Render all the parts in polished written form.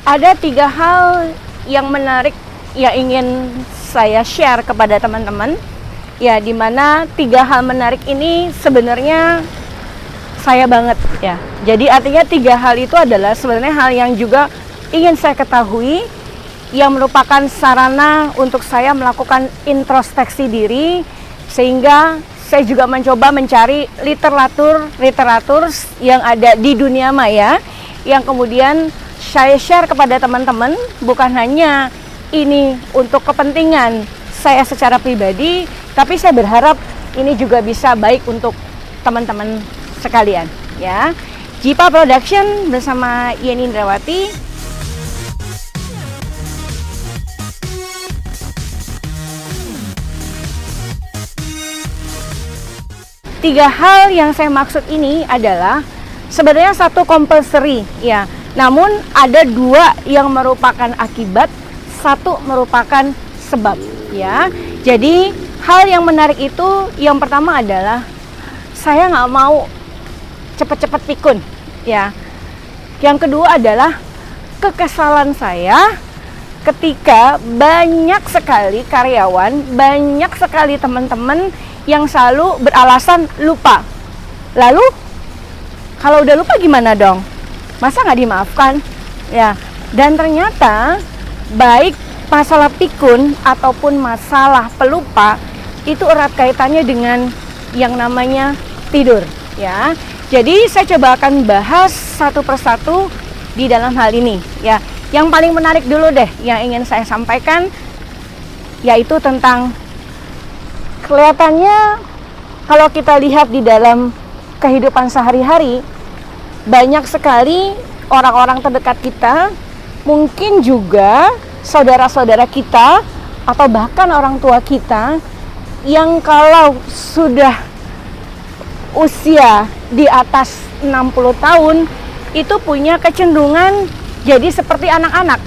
Ada 3 hal yang menarik yang ingin saya share kepada teman-teman. Ya, dimana 3 hal menarik ini sebenarnya saya banget ya. Jadi artinya 3 hal itu adalah sebenarnya hal yang juga ingin saya ketahui, yang merupakan sarana untuk saya melakukan introspeksi diri, sehingga saya juga mencoba mencari literatur yang ada di dunia maya, yang kemudian saya share kepada teman-teman, bukan hanya ini untuk kepentingan saya secara pribadi, tapi saya berharap ini juga bisa baik untuk teman-teman sekalian ya. Jipa Production bersama Yeni Indrawati. Tiga hal yang saya maksud ini adalah sebenarnya satu compulsory ya, namun ada 2 yang merupakan akibat, 1 merupakan sebab ya. Jadi hal yang menarik itu yang pertama adalah saya nggak mau cepet-cepet pikun ya. Yang kedua adalah kekesalan saya ketika banyak sekali karyawan, banyak sekali teman-teman yang selalu beralasan lupa. Lalu kalau udah lupa gimana dong? Masa nggak dimaafkan? Ya, dan ternyata baik masalah pikun ataupun masalah pelupa itu erat kaitannya dengan yang namanya tidur ya. Jadi saya coba akan bahas satu persatu di dalam hal ini ya. Yang paling menarik dulu deh yang ingin saya sampaikan, yaitu tentang kelihatannya kalau kita lihat di dalam kehidupan sehari-hari, banyak sekali orang-orang terdekat kita, mungkin juga saudara-saudara kita atau bahkan orang tua kita yang kalau sudah usia di atas 60 tahun itu punya kecenderungan jadi seperti anak-anak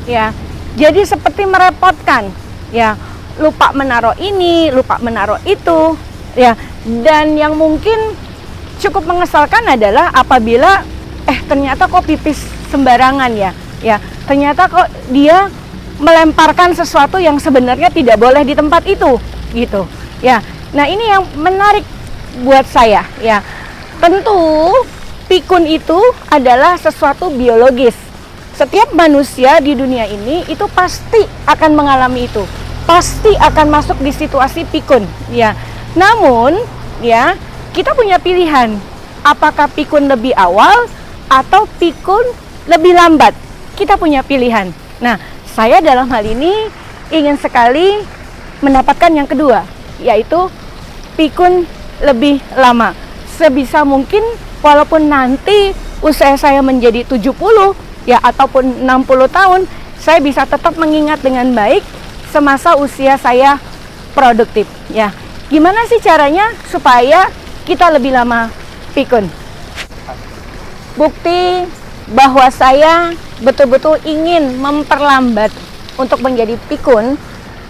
ya. Jadi seperti merepotkan ya, lupa menaruh ini, lupa menaruh itu ya. Dan yang mungkin cukup mengesalkan adalah apabila ternyata kok pipis sembarangan ya. Ya, ternyata kok dia melemparkan sesuatu yang sebenarnya tidak boleh di tempat itu gitu. Ya. Nah, ini yang menarik buat saya ya. Tentu pikun itu adalah sesuatu biologis. Setiap manusia di dunia ini itu pasti akan mengalami itu. Pasti akan masuk di situasi pikun ya. Namun ya, kita punya pilihan. Apakah pikun lebih awal atau pikun lebih lambat? Kita punya pilihan. Nah, saya dalam hal ini ingin sekali mendapatkan yang kedua, yaitu pikun lebih lama. Sebisa mungkin walaupun nanti usia saya menjadi 70 ya ataupun 60 tahun, saya bisa tetap mengingat dengan baik semasa usia saya produktif ya. Gimana sih caranya supaya kita lebih lama pikun? Bukti bahwa saya betul-betul ingin memperlambat untuk menjadi pikun,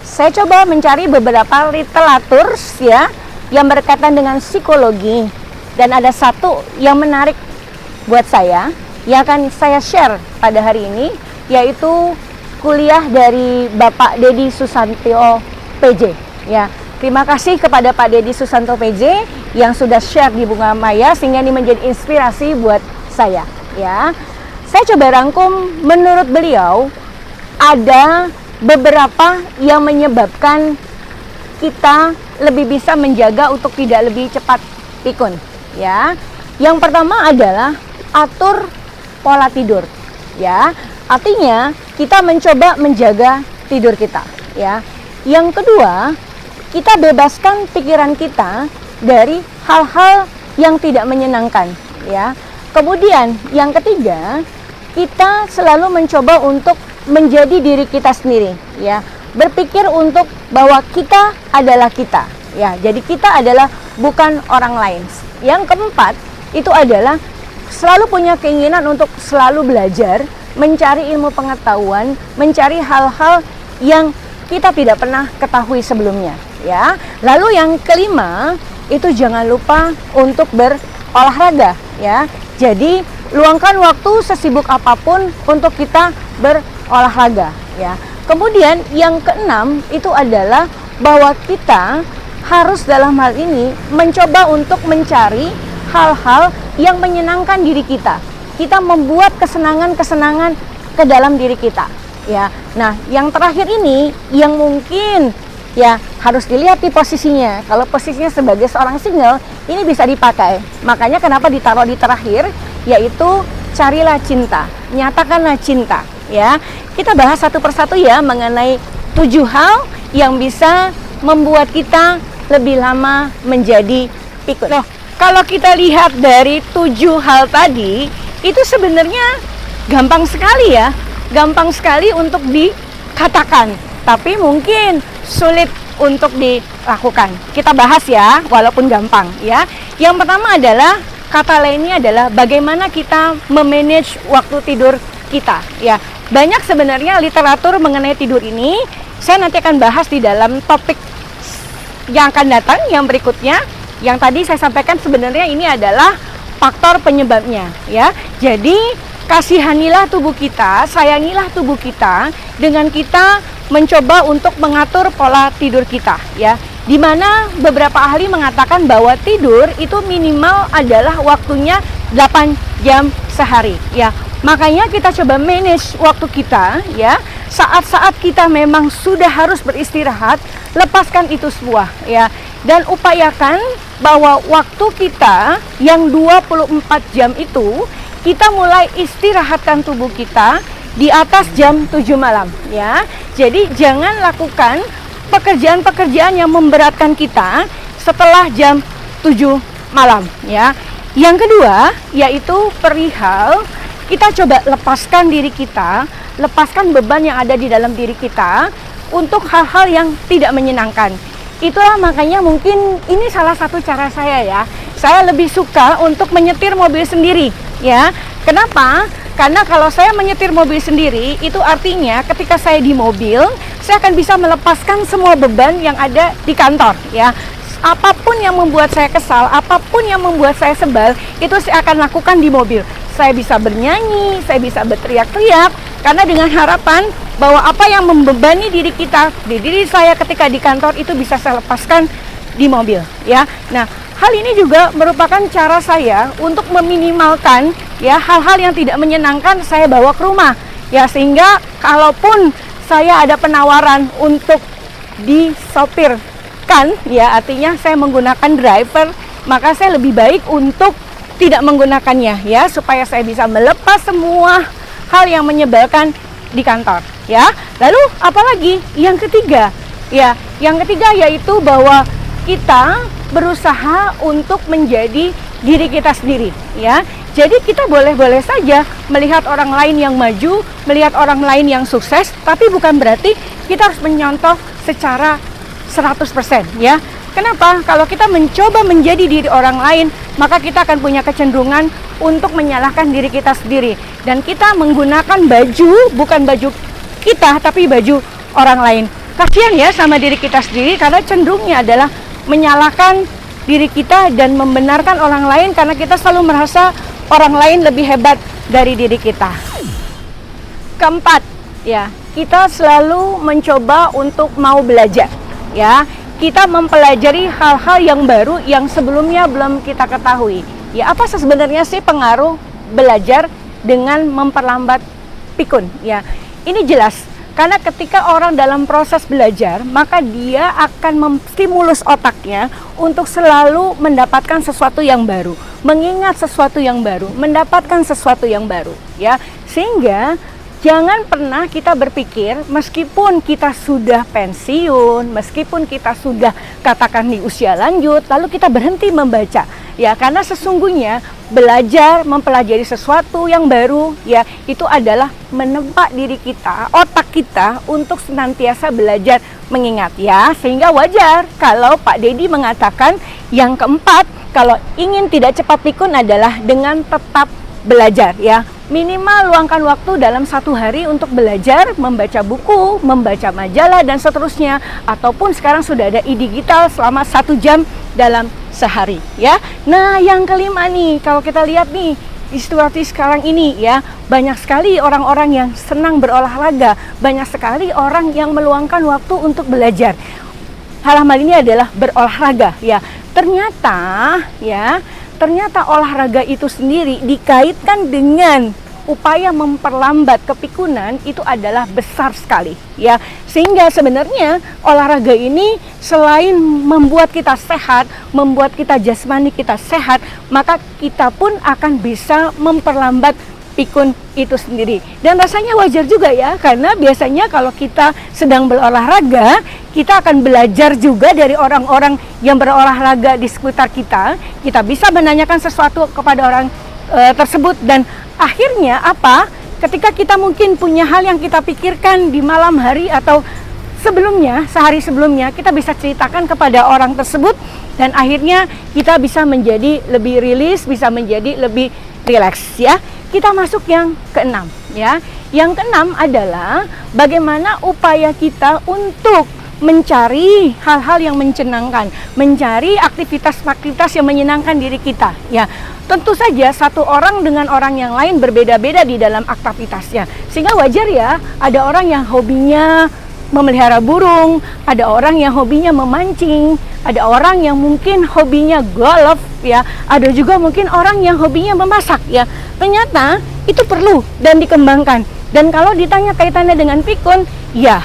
saya coba mencari beberapa literatur ya yang berkaitan dengan psikologi, dan ada satu yang menarik buat saya yang akan saya share pada hari ini, yaitu kuliah dari Bapak Deddy Susanto PJ ya. Terima kasih kepada Pak Deddy Susanto PJ yang sudah share di Bunga Maya sehingga ini menjadi inspirasi buat saya ya. Saya coba rangkum, menurut beliau ada beberapa yang menyebabkan kita lebih bisa menjaga untuk tidak lebih cepat pikun ya. Yang pertama adalah atur pola tidur ya. Artinya kita mencoba menjaga tidur kita ya. Yang kedua, kita bebaskan pikiran kita dari hal-hal yang tidak menyenangkan ya. Kemudian yang ketiga, kita selalu mencoba untuk menjadi diri kita sendiri ya. Berpikir untuk bahwa kita adalah kita ya. Jadi kita adalah bukan orang lain. Yang keempat, itu adalah selalu punya keinginan untuk selalu belajar, mencari ilmu pengetahuan, mencari hal-hal yang kita tidak pernah ketahui sebelumnya ya. Lalu yang kelima, itu jangan lupa untuk berolahraga ya. Jadi luangkan waktu sesibuk apapun untuk kita berolahraga ya. Kemudian yang keenam itu adalah bahwa kita harus dalam hal ini mencoba untuk mencari hal-hal yang menyenangkan diri kita. Kita membuat kesenangan-kesenangan ke dalam diri kita ya. Nah, yang terakhir ini yang mungkin ya harus dilihat di posisinya. Kalau posisinya sebagai seorang single, ini bisa dipakai. Makanya kenapa ditaruh di terakhir, yaitu carilah cinta, nyatakanlah cinta ya. Kita bahas satu persatu ya mengenai 7 hal yang bisa membuat kita lebih lama menjadi pikun. Loh, kalau kita lihat dari 7 hal tadi, itu sebenarnya gampang sekali ya, gampang sekali untuk dikatakan, tapi mungkin sulit untuk dilakukan. Kita bahas ya, walaupun gampang ya. Yang pertama adalah, kata lainnya adalah bagaimana kita memanage waktu tidur kita ya. Banyak sebenarnya literatur mengenai tidur ini. Saya nanti akan bahas di dalam topik yang akan datang, yang berikutnya. Yang tadi saya sampaikan sebenarnya ini adalah faktor penyebabnya ya. Jadi kasihanilah tubuh kita, sayangilah tubuh kita dengan kita mencoba untuk mengatur pola tidur kita ya. Dimana beberapa ahli mengatakan bahwa tidur itu minimal adalah waktunya 8 jam sehari ya. Makanya kita coba manage waktu kita ya. Saat-saat kita memang sudah harus beristirahat, lepaskan itu semua ya. Dan upayakan bahwa waktu kita yang 24 jam itu, kita mulai istirahatkan tubuh kita di atas jam 7 malam ya. Jadi jangan lakukan pekerjaan-pekerjaan yang memberatkan kita setelah jam 7 malam ya. Yang kedua yaitu perihal kita coba lepaskan diri kita, lepaskan beban yang ada di dalam diri kita untuk hal-hal yang tidak menyenangkan. Itulah makanya mungkin ini salah satu cara saya ya. Saya lebih suka untuk menyetir mobil sendiri ya. Kenapa? Karena kalau saya menyetir mobil sendiri, itu artinya ketika saya di mobil, saya akan bisa melepaskan semua beban yang ada di kantor ya. Apapun yang membuat saya kesal, apapun yang membuat saya sebal, itu saya akan lakukan di mobil. Saya bisa bernyanyi, saya bisa berteriak-teriak, karena dengan harapan bahwa apa yang membebani diri kita, di diri saya ketika di kantor, itu bisa saya lepaskan di mobil ya. Nah, hal ini juga merupakan cara saya untuk meminimalkan ya hal-hal yang tidak menyenangkan saya bawa ke rumah ya, sehingga kalaupun saya ada penawaran untuk disopirkan ya, artinya saya menggunakan driver, maka saya lebih baik untuk tidak menggunakannya ya, supaya saya bisa melepas semua hal yang menyebalkan di kantor ya. Lalu apalagi yang ketiga ya, yang ketiga yaitu bahwa kita berusaha untuk menjadi diri kita sendiri ya. Jadi kita boleh-boleh saja melihat orang lain yang maju, melihat orang lain yang sukses, tapi bukan berarti kita harus menyontoh secara 100% ya. Kenapa? Kalau kita mencoba menjadi diri orang lain, maka kita akan punya kecenderungan untuk menyalahkan diri kita sendiri. Dan kita menggunakan baju, bukan baju kita, tapi baju orang lain. Kasihan ya sama diri kita sendiri, karena cenderungnya adalah menyalahkan diri kita dan membenarkan orang lain, karena kita selalu merasa orang lain lebih hebat dari diri kita. Keempat, ya, kita selalu mencoba untuk mau belajar, ya. Kita mempelajari hal-hal yang baru yang sebelumnya belum kita ketahui. Ya, apa sebenarnya sih pengaruh belajar dengan memperlambat pikun? Ya, ini jelas. Karena ketika orang dalam proses belajar, maka dia akan menstimulus otaknya untuk selalu mendapatkan sesuatu yang baru, mengingat sesuatu yang baru, mendapatkan sesuatu yang baru, ya. Sehingga jangan pernah kita berpikir meskipun kita sudah pensiun, meskipun kita sudah katakan di usia lanjut, lalu kita berhenti membaca. Ya, karena sesungguhnya belajar, mempelajari sesuatu yang baru, ya, itu adalah menempa diri kita, otak kita untuk senantiasa belajar mengingat, ya. Sehingga wajar kalau Pak Dedi mengatakan yang keempat, kalau ingin tidak cepat pikun adalah dengan tetap belajar, ya. Minimal luangkan waktu dalam satu hari untuk belajar, membaca buku, membaca majalah, dan seterusnya. Ataupun sekarang sudah ada e-digital selama 1 jam dalam sehari, ya. Nah, yang kelima nih, kalau kita lihat nih, di situasi sekarang ini ya, banyak sekali orang-orang yang senang berolahraga, banyak sekali orang yang meluangkan waktu untuk belajar. Hal ini adalah berolahraga ya. Ternyata olahraga itu sendiri dikaitkan dengan upaya memperlambat kepikunan itu adalah besar sekali ya. Sehingga sebenarnya olahraga ini selain membuat kita sehat, membuat kita jasmani kita sehat, maka kita pun akan bisa memperlambat pikun itu sendiri. Dan rasanya wajar juga ya, karena biasanya kalau kita sedang berolahraga, kita akan belajar juga dari orang-orang yang berolahraga di sekitar kita. Kita bisa menanyakan sesuatu kepada orang tersebut, dan akhirnya apa? Ketika kita mungkin punya hal yang kita pikirkan di malam hari atau sebelumnya, sehari sebelumnya, kita bisa ceritakan kepada orang tersebut, dan akhirnya kita bisa menjadi lebih rilis, bisa menjadi lebih rileks ya. Kita masuk yang keenam ya. Yang keenam adalah bagaimana upaya kita untuk mencari hal-hal yang menyenangkan, mencari aktivitas-aktivitas yang menyenangkan diri kita ya. Tentu saja satu orang dengan orang yang lain berbeda-beda di dalam aktivitasnya, sehingga wajar ya, ada orang yang hobinya memelihara burung, ada orang yang hobinya memancing, ada orang yang mungkin hobinya golf ya, ada juga mungkin orang yang hobinya memasak ya. Ternyata itu perlu dan dikembangkan. Dan kalau ditanya kaitannya dengan pikun, ya.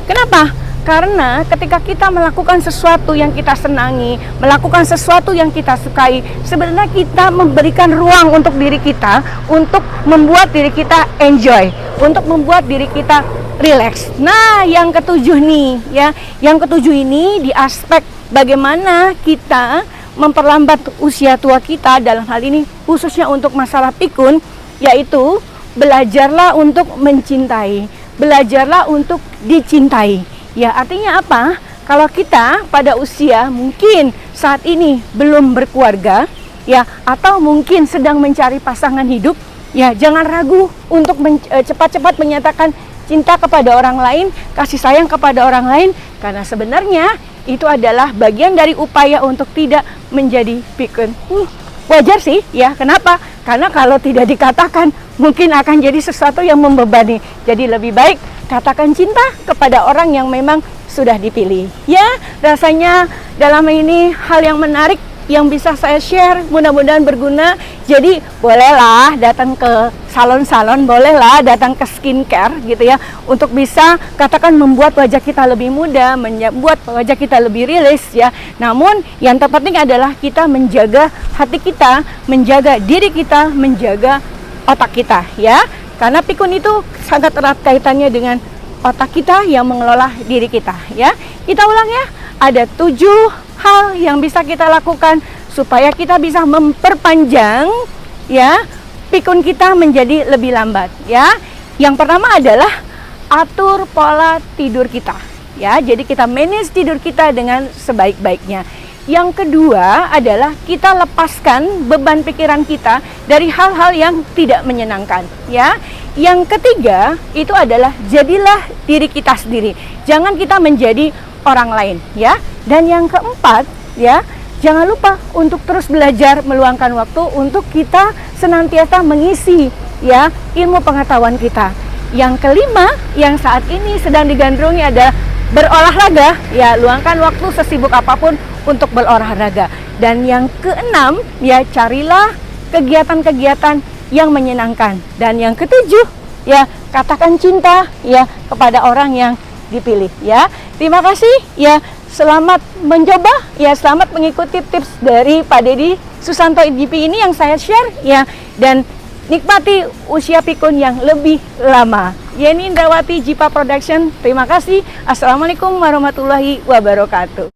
Kenapa? Karena ketika kita melakukan sesuatu yang kita senangi, melakukan sesuatu yang kita sukai, sebenarnya kita memberikan ruang untuk diri kita, untuk membuat diri kita enjoy, untuk membuat diri kita relax. Nah, yang ketujuh nih ya, yang ketujuh ini di aspek bagaimana kita memperlambat usia tua kita, dalam hal ini khususnya untuk masalah pikun, yaitu belajarlah untuk mencintai, belajarlah untuk dicintai. Ya, artinya apa? Kalau kita pada usia mungkin saat ini belum berkeluarga ya, atau mungkin sedang mencari pasangan hidup, ya jangan ragu untuk cepat-cepat menyatakan cinta kepada orang lain, kasih sayang kepada orang lain, karena sebenarnya itu adalah bagian dari upaya untuk tidak menjadi pikun. Wajar sih ya, kenapa? Karena kalau tidak dikatakan mungkin akan jadi sesuatu yang membebani. Jadi lebih baik katakan cinta kepada orang yang memang sudah dipilih. Ya, rasanya dalam ini hal yang menarik yang bisa saya share, mudah-mudahan berguna. Jadi bolehlah datang ke salon-salon, bolehlah datang ke skincare gitu ya, untuk bisa katakan membuat wajah kita lebih muda, membuat wajah kita lebih rilis ya. Namun yang terpenting adalah kita menjaga hati kita, menjaga diri kita, menjaga otak kita ya. Karena pikun itu sangat erat kaitannya dengan otak kita yang mengelola diri kita ya. Kita ulang ya, ada 7 hal yang bisa kita lakukan supaya kita bisa memperpanjang ya pikun kita menjadi lebih lambat ya. Yang pertama adalah atur pola tidur kita ya. Jadi kita manage tidur kita dengan sebaik-baiknya. Yang kedua adalah kita lepaskan beban pikiran kita dari hal-hal yang tidak menyenangkan ya. Yang ketiga itu adalah jadilah diri kita sendiri. Jangan kita menjadi orang lain ya. Dan yang keempat ya, jangan lupa untuk terus belajar, meluangkan waktu untuk kita senantiasa mengisi ya ilmu pengetahuan kita. Yang kelima yang saat ini sedang digandrungi adalah berolahraga ya, luangkan waktu sesibuk apapun untuk berolahraga. Dan yang keenam ya, carilah kegiatan-kegiatan yang menyenangkan. Dan yang ketujuh ya, katakan cinta ya kepada orang yang dipilih ya. Terima kasih ya. Selamat mencoba ya, selamat mengikuti tips dari Pak Deddy Susanto IGP ini yang saya share ya, dan nikmati usia pikun yang lebih lama. Yeni Indrawati, Jipa Production. Terima kasih. Assalamualaikum warahmatullahi wabarakatuh.